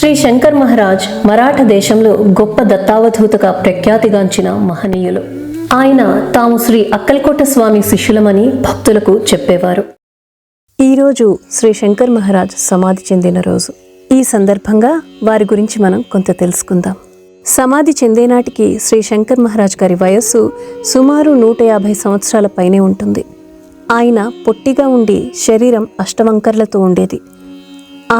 శ్రీ శంకర్ మహారాజ్ మరాఠా దేశంలో గొప్ప దత్తావధూతగా ప్రఖ్యాతిగాంచిన మహనీయులు. ఆయన తాము శ్రీ అక్కల్కోట స్వామి శిష్యులమని భక్తులకు చెప్పేవారు. ఈరోజు శ్రీ శంకర్ మహారాజ్ సమాధి చెందిన రోజు. ఈ సందర్భంగా వారి గురించి మనం కొంత తెలుసుకుందాం. సమాధి చెందేనాటికి శ్రీ శంకర్ మహారాజ్ గారి వయస్సు సుమారు 150 సంవత్సరాల పైనే ఉంటుంది. ఆయన పొట్టిగా ఉండి శరీరం అష్టవంకర్లతో ఉండేది.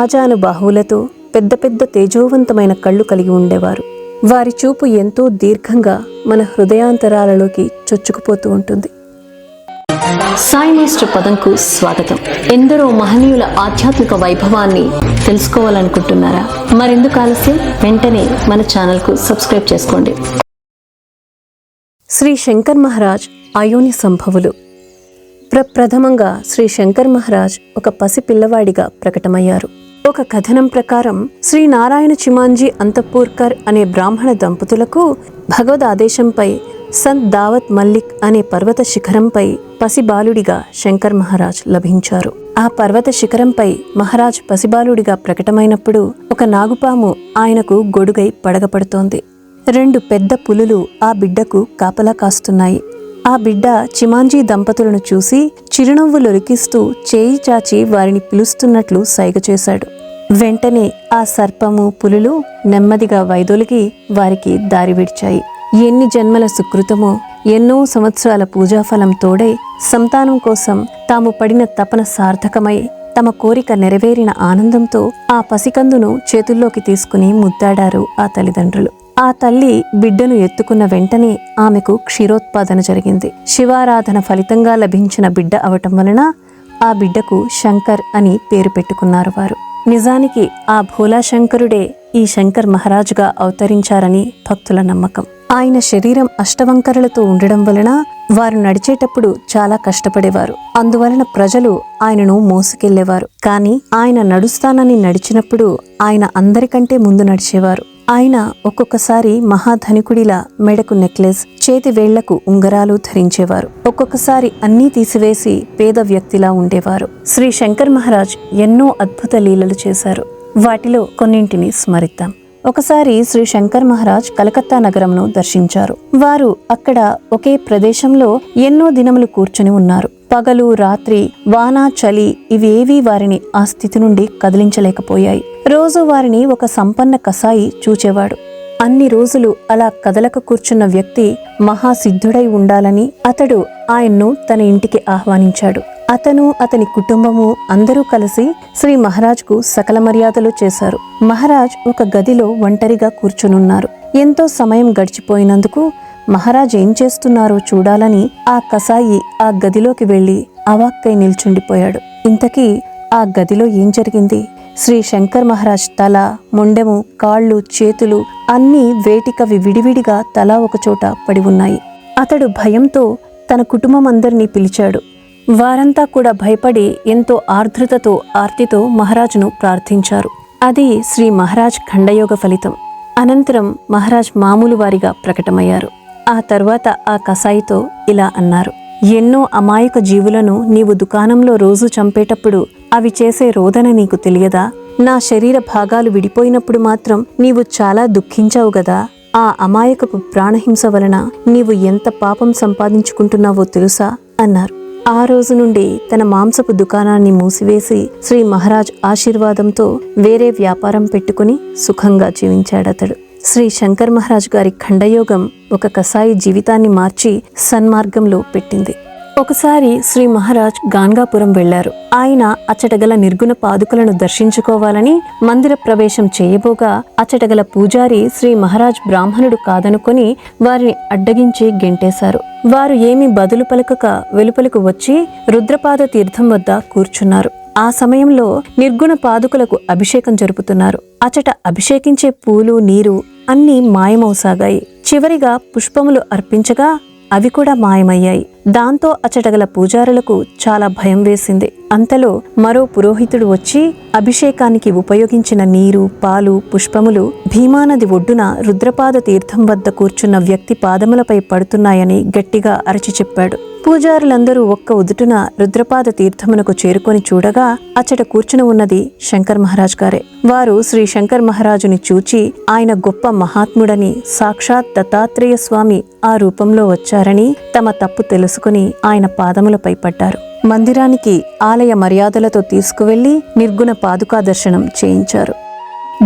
ఆజాను బాహువులతో పెద్ద పెద్ద తేజోవంతమైన కళ్ళు కలిగి ఉండేవారు. వారి చూపు ఎంతో దీర్ఘంగా మన హృదయాంతరాలలోకి చొచ్చుకుపోతూ ఉంటుంది. సాయి మాస్టర్ పదంకు స్వాగతం. ఎందరో మహనీయుల ఆధ్యాత్మిక వైభవాన్ని తెలుసుకోవాలనుకుంటున్నారా? మరెందుకు ఆలస్యం, వెంటనే మన ఛానల్కు సబ్స్క్రైబ్ చేసుకోండి. శ్రీ శంకర్ మహారాజ్ అయోని సంభవులు. ప్రప్రథమంగా శ్రీ శంకర్ మహారాజ్ ఒక పసి పిల్లవాడిగా ప్రకటమయ్యారు. ఒక కథనం ప్రకారం శ్రీ నారాయణ చిమాంజీ అంతఃపూర్కర్ అనే బ్రాహ్మణ దంపతులకు భగవద్ ఆదేశంపై సంత్ దావత్ మల్లిక్ అనే పర్వత శిఖరంపై పసిబాలుడిగా శంకర్ మహారాజ్ లభించారు. ఆ పర్వత శిఖరంపై మహారాజ్ పసిబాలుడిగా ప్రకటమైనప్పుడు ఒక నాగుపాము ఆయనకు గొడుగై పడగపడుతోంది. 2 పెద్ద పులులు ఆ బిడ్డకు కాపలా కాస్తున్నాయి. ఆ బిడ్డ చిమాంజీ దంపతులను చూసి చిరునవ్వులొలికిస్తూ చేయి చాచి వారిని పిలుస్తున్నట్లు సైగ చేశాడు. వెంటనే ఆ సర్పము, పులులు నెమ్మదిగా వైదొలిగి వారికి దారి విడిచాయి. ఎన్ని జన్మల సుకృతమో, ఎన్నో సంవత్సరాల పూజాఫలం తోడై సంతానం కోసం తాము పడిన తపన సార్థకమై తమ కోరిక నెరవేరిన ఆనందంతో ఆ పసికందును చేతుల్లోకి తీసుకుని ముద్దాడారు ఆ తల్లిదండ్రులు. ఆ తల్లి బిడ్డను ఎత్తుకున్న వెంటనే ఆమెకు క్షీరోత్పాదన జరిగింది. శివారాధన ఫలితంగా లభించిన బిడ్డ అవటం వలన ఆ బిడ్డకు శంకర్ అని పేరు పెట్టుకున్నారు వారు. నిజానికి ఆ భోలాశంకరుడే ఈ శంకర్ మహారాజుగా అవతరించారని భక్తుల నమ్మకం. ఆయన శరీరం అష్టవంకరలతో ఉండడం వలన వారు నడిచేటప్పుడు చాలా కష్టపడేవారు. అందువలన ప్రజలు ఆయనను మోసుకెళ్లేవారు. కానీ ఆయన నడుస్తానని నడిచినప్పుడు ఆయన అందరికంటే ముందు నడిచేవారు. ఆయన ఒక్కొక్కసారి మహాధనికుడిలా మెడకు నెక్లెస్, చేతి వేళ్లకు ఉంగరాలు ధరించేవారు. ఒక్కొక్కసారి అన్నీ తీసివేసి పేద వ్యక్తిలా ఉండేవారు. శ్రీ శంకర్ మహారాజ్ ఎన్నో అద్భుత లీలలు చేశారు. వాటిలో కొన్నింటిని స్మరిద్దాం. ఒకసారి శ్రీ శంకర్ మహారాజ్ కలకత్తా నగరంను దర్శించారు. వారు అక్కడ ఒకే ప్రదేశంలో ఎన్నో దినములు కూర్చుని ఉన్నారు. పగలు రాత్రి, వాన చలి ఇవేవీ వారిని ఆ స్థితి నుండి కదిలించలేకపోయాయి. రోజు వారిని ఒక సంపన్న కసాయి చూచేవాడు. అన్ని రోజులు అలా కదలక కూర్చున్న వ్యక్తి మహాసిద్ధుడై ఉండాలని అతడు ఆయన్ను తన ఇంటికి ఆహ్వానించాడు. అతను, అతని కుటుంబము అందరూ కలిసి శ్రీ మహారాజ్కు సకల మర్యాదలు చేశారు. మహారాజ్ ఒక గదిలో ఒంటరిగా కూర్చునున్నారు. ఎంతో సమయం గడిచిపోయినందుకు మహారాజ్ ఏం చేస్తున్నారో చూడాలని ఆ కసాయి ఆ గదిలోకి వెళ్లి అవాక్కై నిల్చుండిపోయాడు. ఇంతకీ ఆ గదిలో ఏం జరిగింది? శ్రీ శంకర్ మహారాజ్ తల, మొండెము, కాళ్ళు, చేతులు అన్నీ వేటికవి విడివిడిగా తలా ఒకచోట పడి ఉన్నాయి. అతడు భయంతో తన కుటుంబం అందరినీ పిలిచాడు. వారంతా కూడా భయపడి ఎంతో ఆర్ద్రతతో, ఆర్తితో మహారాజును ప్రార్థించారు. అది శ్రీ మహారాజ్ ఖండయోగ ఫలితం. అనంతరం మహారాజ్ మామూలు వారిగా ప్రకటమయ్యారు. ఆ తర్వాత ఆ కసాయితో ఇలా అన్నారు: ఎన్నో అమాయక జీవులను నీవు దుకాణంలో రోజు చంపేటప్పుడు అవి చేసే రోదన నీకు తెలియదా? నా శరీర భాగాలు విడిపోయినప్పుడు మాత్రం నీవు చాలా దుఃఖించావు గదా? ఆ అమాయకపు ప్రాణహింస వలన నీవు ఎంత పాపం సంపాదించుకుంటున్నావో తెలుసా అన్నారు. ఆ రోజు నుండి తన మాంసపు దుకాణాన్ని మూసివేసి శ్రీ మహారాజ్ ఆశీర్వాదంతో వేరే వ్యాపారం పెట్టుకుని సుఖంగా జీవించాడతడు. శ్రీ శంకర్ మహారాజ్ గారి ఖండయోగం ఒక కసాయి జీవితాన్ని మార్చి సన్మార్గంలో పెట్టింది. ఒకసారి శ్రీ మహారాజ్ గాన్గాపురం వెళ్లారు. ఆయన అచ్చటగల నిర్గుణ పాదుకలను దర్శించుకోవాలని మందిర ప్రవేశం చేయబోగా అచ్చటగల పూజారి శ్రీ మహారాజ్ బ్రాహ్మణుడు కాదనుకొని వారిని అడ్డగించి గెంటేశారు. వారు ఏమీ బదులు పలకక వెలుపలకు వచ్చి రుద్రపాద తీర్థం వద్ద కూర్చున్నారు. ఆ సమయంలో నిర్గుణ పాదుకలకు అభిషేకం జరుపుతున్నారు. అచట అభిషేకించే పూలు, నీరు అన్నీ మాయమవసాగాయి. చివరిగా పుష్పములు అర్పించగా అవి కూడా మాయమయ్యాయి. దాంతో అచటగల పూజారులకు చాలా భయం వేసింది. అంతలో మరో పురోహితుడు వచ్చి అభిషేకానికి ఉపయోగించిన నీరు, పాలు, పుష్పములు భీమానది ఒడ్డున రుద్రపాద తీర్థం వద్ద కూర్చున్న వ్యక్తి పాదములపై పడుతున్నాయని గట్టిగా అరచి చెప్పాడు. పూజారులందరూ ఒక్క ఉదుటున రుద్రపాద తీర్థమునకు చేరుకొని చూడగా అచ్చట కూర్చుని ఉన్నది శంకర్ మహారాజ్ గారే. వారు శ్రీ శంకర్ మహారాజుని చూచి ఆయన గొప్ప మహాత్ముడని, సాక్షాత్ దత్తాత్రేయ స్వామి ఆ రూపంలో వచ్చారని తమ తప్పు తెలుసుకుని ఆయన పాదములపై పడ్డారు. మందిరానికి ఆలయ మర్యాదలతో తీసుకువెళ్లి నిర్గుణ పాదుకా దర్శనం చేయించారు.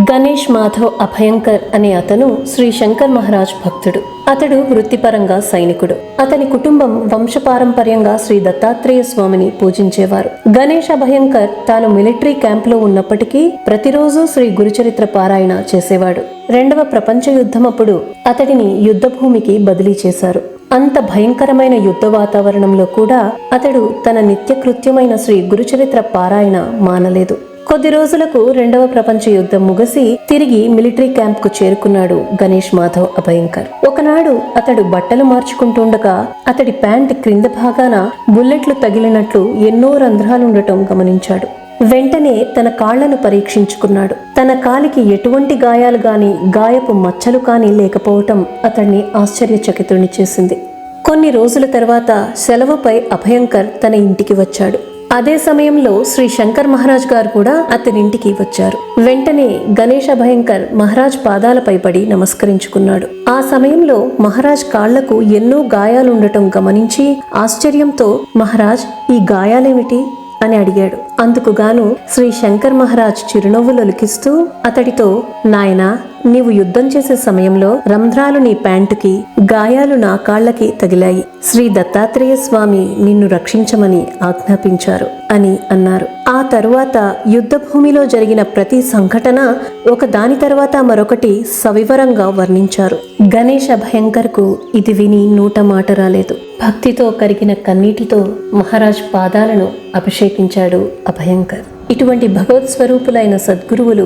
గణేష్ మాధవ్ అభయంకర్ అనే అతను శ్రీ శంకర్ మహారాజ్ భక్తుడు. అతడు వృత్తిపరంగా సైనికుడు. అతని కుటుంబం వంశపారంపర్యంగా శ్రీ దత్తాత్రేయ స్వామిని పూజించేవారు. గణేష్ అభయంకర్ తాను మిలిటరీ క్యాంపులో ఉన్నప్పటికీ ప్రతిరోజు శ్రీ గురుచరిత్ర పారాయణ చేసేవాడు. 2వ ప్రపంచ యుద్ధమప్పుడు అతడిని యుద్ధభూమికి బదిలీ చేశారు. అంత భయంకరమైన యుద్ధ వాతావరణంలో కూడా అతడు తన నిత్యకృత్యమైన శ్రీ గురుచరిత్ర పారాయణ మానలేదు. కొద్ది రోజులకు 2వ ప్రపంచ యుద్ధం ముగిసి తిరిగి మిలిటరీ క్యాంప్ కు చేరుకున్నాడు గణేష్ మాధవ్ అభయంకర్. ఒకనాడు అతడు బట్టలు మార్చుకుంటుండగా అతడి ప్యాంట్ క్రింద భాగాన బుల్లెట్లు తగిలినట్లు ఎన్నో రంధ్రాలుండటం గమనించాడు. వెంటనే తన కాళ్లను పరీక్షించుకున్నాడు. తన కాలికి ఎటువంటి గాయాలు గాని, గాయపు మచ్చలు కాని లేకపోవటం అతన్ని ఆశ్చర్యచకితుడిని చేసింది. కొన్ని రోజుల తర్వాత సెలవుపై అభయంకర్ తన ఇంటికి వచ్చాడు. అదే సమయంలో శ్రీ శంకర్ మహారాజ్ గారు కూడా అతనింటికి వచ్చారు. వెంటనే గణేష్ అభయంకర్ మహారాజ్ పాదాలపై పడి నమస్కరించుకున్నాడు. ఆ సమయంలో మహారాజ్ కాళ్లకు ఎన్నో గాయాలుండటం గమనించి ఆశ్చర్యంతో, మహారాజ్, ఈ గాయాలేమిటి అని అడిగాడు. అందుకుగాను శ్రీ శంకర్ మహారాజ్ చిరునవ్వులొలికిస్తూ అతడితో, నాయనా, నీవు యుద్ధం చేసే సమయంలో రంధ్రాలు నీ ప్యాంటుకి, గాయాలు నా కాళ్లకి తగిలాయి. శ్రీ దత్తాత్రేయ స్వామి నిన్ను రక్షించమని ఆజ్ఞాపించారు అని అన్నారు. ఆ తరువాత యుద్ధ భూమిలో జరిగిన ప్రతి సంఘటన ఒక దాని తర్వాత మరొకటి సవివరంగా వర్ణించారు. గణేష్ అభయంకర్ కు ఇది విని నోట మాట రాలేదు. భక్తితో కరిగిన కన్నీటితో మహారాజ్ పాదాలను అభిషేకించాడు అభయంకర్. ఇటువంటి భగవత్ స్వరూపులైన సద్గురువులు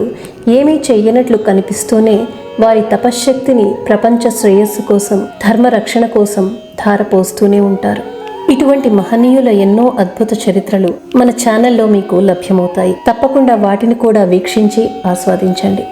ఏమీ చెయ్యనట్లు కనిపిస్తూనే వారి తపశ్శక్తిని ప్రపంచ శ్రేయస్సు కోసం, ధర్మరక్షణ కోసం ధారపోస్తూనే ఉంటారు. ఇటువంటి మహనీయుల ఎన్నో అద్భుత చరిత్రలు మన ఛానల్లో మీకు లభ్యమవుతాయి. తప్పకుండా వాటిని కూడా వీక్షించి ఆస్వాదించండి.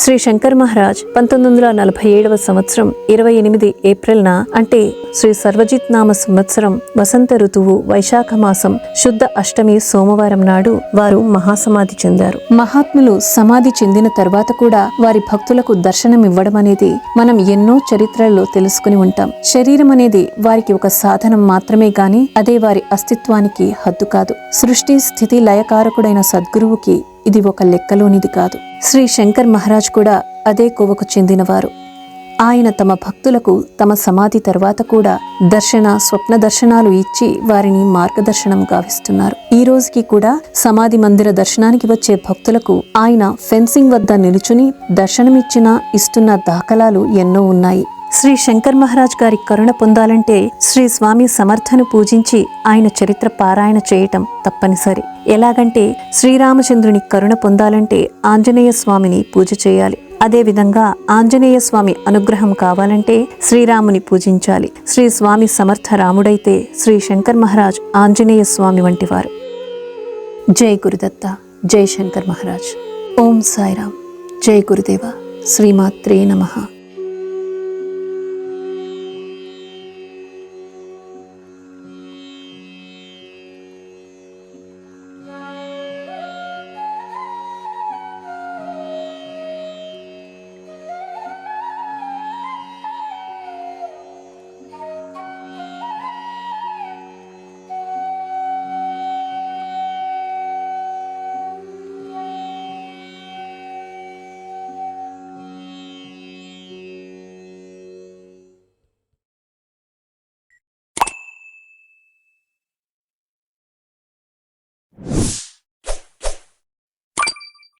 శ్రీ శంకర్ మహారాజ్ 1947వ సంవత్సరం 28 ఏప్రిల్న, అంటే శ్రీ సర్వజిత్ నామ సంవత్సరం వసంత ఋతువు వైశాఖ మాసం శుద్ధ అష్టమి సోమవారం నాడు వారు మహాసమాధి చెందారు. మహాత్ములు సమాధి చెందిన తర్వాత కూడా వారి భక్తులకు దర్శనమివ్వడం అనేది మనం ఎన్నో చరిత్రల్లో తెలుసుకుని ఉంటాం. శరీరం అనేది వారికి ఒక సాధనం మాత్రమే గాని అదే వారి అస్తిత్వానికి హద్దు కాదు. సృష్టి స్థితి లయకారకుడైన సద్గురువుకి ఇది ఒక లెక్కలోనిది కాదు. శ్రీ శంకర్ మహారాజ్ కూడా అదే కోవకు చెందినవారు. ఆయన తమ భక్తులకు తమ సమాధి తర్వాత కూడా దర్శన, స్వప్న దర్శనాలు ఇచ్చి వారిని మార్గదర్శనం గావిస్తున్నారు. ఈ రోజుకి కూడా సమాధి మందిర దర్శనానికి వచ్చే భక్తులకు ఆయన ఫెన్సింగ్ వద్ద నిలుచుని దర్శనమిచ్చినా ఇస్తున్న దాఖలాలు ఎన్నో ఉన్నాయి. శ్రీ శంకర్ మహారాజ్ గారి కరుణ పొందాలంటే శ్రీ స్వామి సమర్థను పూజించి ఆయన చరిత్ర పారాయణ చేయటం తప్పనిసరి. ఎలాగంటే శ్రీరామచంద్రుని కరుణ పొందాలంటే ఆంజనేయ స్వామిని పూజ చేయాలి. అదేవిధంగా ఆంజనేయ స్వామి అనుగ్రహం కావాలంటే శ్రీరాముని పూజించాలి. శ్రీ స్వామి సమర్థ రాముడైతే శ్రీ శంకర్ మహారాజ్ ఆంజనేయ స్వామి వంటివారు. జై గురుదత్త, జై శంకర్ మహారాజ్. ఓం సాయిరామ్. జై గురుదేవ. శ్రీమాత్రే నమః.